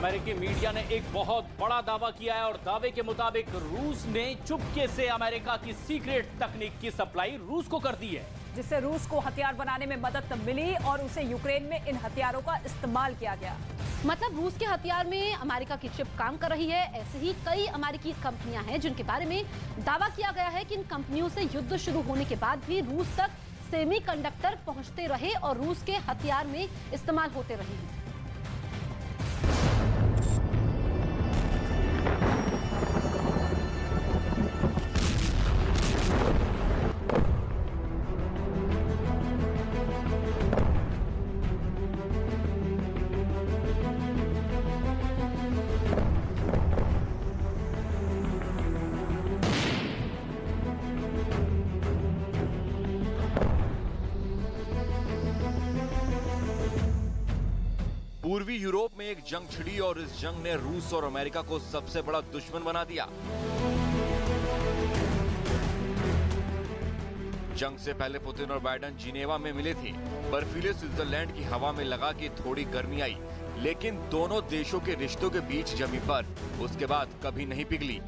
अमेरिकी मीडिया ने एक बहुत बड़ा दावा किया है और दावे के मुताबिक रूस ने चुपके से अमेरिका की सीक्रेट तकनीक की सप्लाई रूस को कर दी है, जिससे रूस को हथियार बनाने में मदद मिली और उसे यूक्रेन में इन हथियारों का इस्तेमाल किया गया। मतलब रूस के हथियार में अमेरिका की चिप काम कर रही है। ऐसे ही कई अमेरिकी कंपनियां हैं जिनके बारे में दावा किया गया है कि इन कंपनियों से युद्ध शुरू होने के बाद भी रूस तक सेमीकंडक्टर पहुंचते रहे और रूस के हथियार में इस्तेमाल होते रहे हैं। पूर्वी यूरोप में एक जंग छिड़ी और इस जंग ने रूस और अमेरिका को सबसे बड़ा दुश्मन बना दिया। जंग से पहले पुतिन और बाइडेन जिनेवा में मिले थे। बर्फीले स्विट्जरलैंड की हवा में लगा कि थोड़ी गर्मी आई, लेकिन दोनों देशों के रिश्तों के बीच जमी बर्फ उसके बाद कभी नहीं पिघली।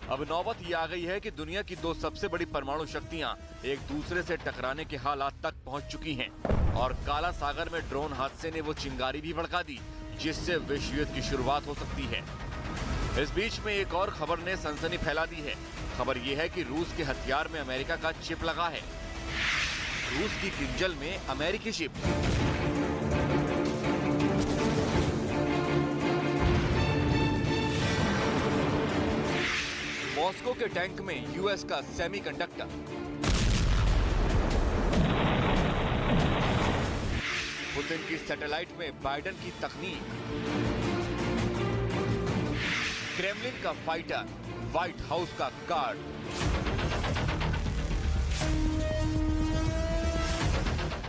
अब नौबत ये आ गई है कि दुनिया की दो सबसे बड़ी परमाणु शक्तियां एक दूसरे से टकराने के हालात तक पहुंच चुकी हैं और काला सागर में ड्रोन हादसे ने वो चिंगारी भी भड़का दी जिससे विश्व युद्ध की शुरुआत हो सकती है। इस बीच में एक और खबर ने सनसनी फैला दी है। खबर ये है कि रूस के हथियार में अमेरिका का चिप लगा है। रूस की किंजल में अमेरिकी चिप। मॉस्को के टैंक में यूएस का सेमीकंडक्टर। पुतिन की सैटेलाइट में बाइडेन की तकनीक। क्रेमलिन का फाइटर, व्हाइट हाउस का गार्ड।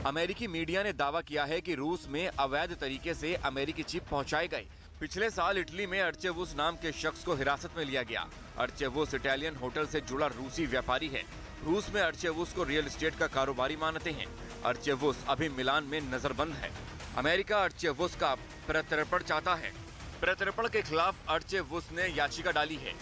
अमेरिकी मीडिया ने दावा किया है कि रूस में अवैध तरीके से अमेरिकी चिप पहुंचाए गए। पिछले साल इटली में अर्चेवुस नाम के शख्स को हिरासत में लिया गया। अर्चेवुस इटालियन होटल से जुड़ा रूसी व्यापारी है। रूस में अर्चेवुस को रियल एस्टेट का कारोबारी मानते हैं। अर्चेवुस अभी मिलान में नजरबंद है। अमेरिका अर्चेवुस का प्रत्यर्पण चाहता है। प्रत्यर्पण के खिलाफ अर्चेवुस ने याचिका डाली है।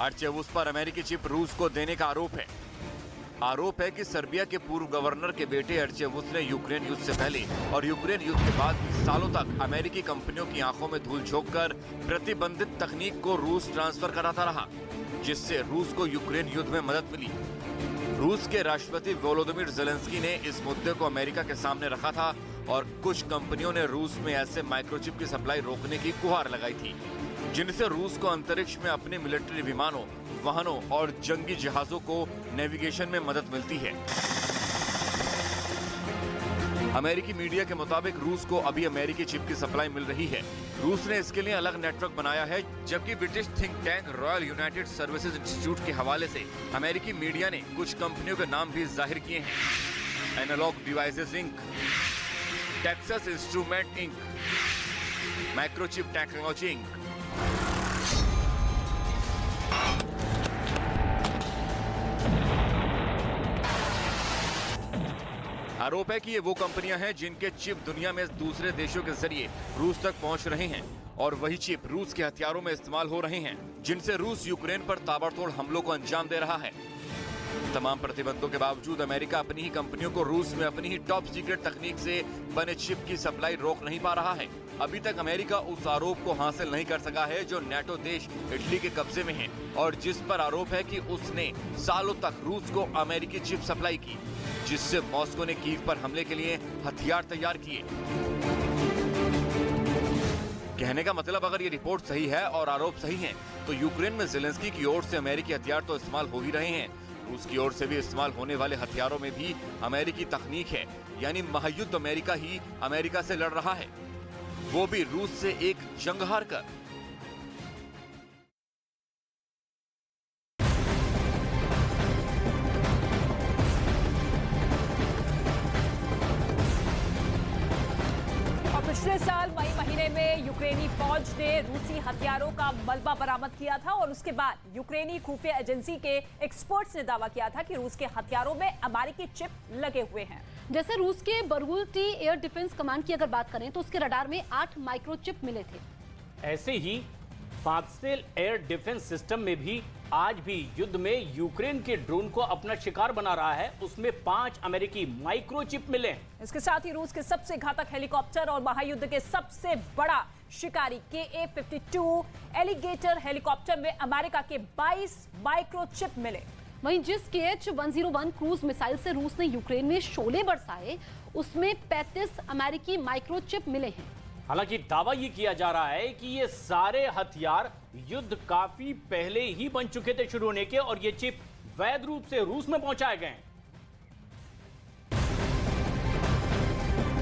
अर्चेवुस पर अमेरिकी चिप रूस को देने का आरोप है कि सर्बिया के पूर्व गवर्नर के बेटे अर्चेवुस ने यूक्रेन युद्ध से पहले और यूक्रेन युद्ध के बाद भी सालों तक अमेरिकी कंपनियों की आंखों में धूल झोंककर प्रतिबंधित तकनीक को रूस ट्रांसफर कराता रहा, जिससे रूस को यूक्रेन युद्ध में मदद मिली। रूस के राष्ट्रपति वोलोदिमीर ज़ेलेंस्की ने इस मुद्दे को अमेरिका के सामने रखा था और कुछ कंपनियों ने रूस में ऐसे माइक्रोचिप की सप्लाई रोकने की गुहार लगाई थी, जिनसे रूस को अंतरिक्ष में अपने मिलिट्री विमानों, वाहनों और जंगी जहाजों को नेविगेशन में मदद मिलती है। अमेरिकी मीडिया के मुताबिक रूस को अभी अमेरिकी चिप की सप्लाई मिल रही है। रूस ने इसके लिए अलग नेटवर्क बनाया है, जबकि British think tank royal United services institute के हवाले से अमेरिकी मीडिया ने कुछ कंपनियों के नाम भी जाहिर किए हैं। Analog devices Inc, Texas instrument Inc, microchip technology Inc. आरोप है कि ये वो कंपनियां हैं जिनके चिप दुनिया में दूसरे देशों के जरिए रूस तक पहुंच रहे हैं और वही चिप रूस के हथियारों में इस्तेमाल हो रहे हैं, जिनसे रूस यूक्रेन पर ताबड़तोड़ हमलों को अंजाम दे रहा है। तमाम प्रतिबंधों के बावजूद अमेरिका अपनी ही कंपनियों को रूस में अपनी ही टॉप सीक्रेट तकनीक से बने चिप की सप्लाई रोक नहीं पा रहा है। अभी तक अमेरिका उस आरोप को हासिल नहीं कर सका है जो नेटो देश इटली के कब्जे में है और जिस पर आरोप है कि उसने सालों तक रूस को अमेरिकी चिप सप्लाई की, जिससे मॉस्को ने कीव पर हमले के लिए हथियार तैयार किए। कहने का मतलब, अगर ये रिपोर्ट सही है और आरोप सही हैं, तो यूक्रेन में ज़ेलेंस्की की ओर से अमेरिकी हथियार तो इस्तेमाल हो ही रहे हैं। रूस की ओर से भी इस्तेमाल होने वाले हथियारों में भी अमेरिकी तकनीक है, यानी महायुद्ध अमेरिका ही अमेरिका से लड़ रहा है, वो भी रूस से एक जंग हार कर। पिछले पिछले साल मई महीने में यूक्रेनी फौज ने रूसी हथियारों का मलबा बरामद किया था और उसके बाद यूक्रेनी खुफिया एजेंसी के एक्सपर्ट्स ने दावा किया था कि रूस के हथियारों में अमेरिकी चिप लगे हुए हैं। जैसे रूस के बरगुल्टी एयर डिफेंस कमांड की अगर बात करें तो उसके रडार में 8 माइक्रोचिप मिले थे। ऐसे ही पार्सेल एयर डिफेंस सिस्टम में भी आज भी युद्ध में यूक्रेन के ड्रोन को अपना शिकार बना रहा है, उसमें 5 अमेरिकी माइक्रोचिप मिले। इसके साथ ही रूस के सबसे घातक हेलीकॉप्टर और महायुद्ध के सबसे बड़ा शिकारी KA-52 एलिगेटर हेलीकॉप्टर में अमेरिका के 22 माइक्रोचिप मिले। वहीं जिस KH-101 क्रूज मिसाइल से रूस ने यूक्रेन में शोले बरसाए, उसमें 35 अमेरिकी माइक्रोचिप मिले हैं। हालांकि दावा ये किया जा रहा है कि ये सारे हथियार युद्ध काफी पहले ही बन चुके थे शुरू होने के और ये चिप वैध रूप से रूस में पहुंचाए गए हैं।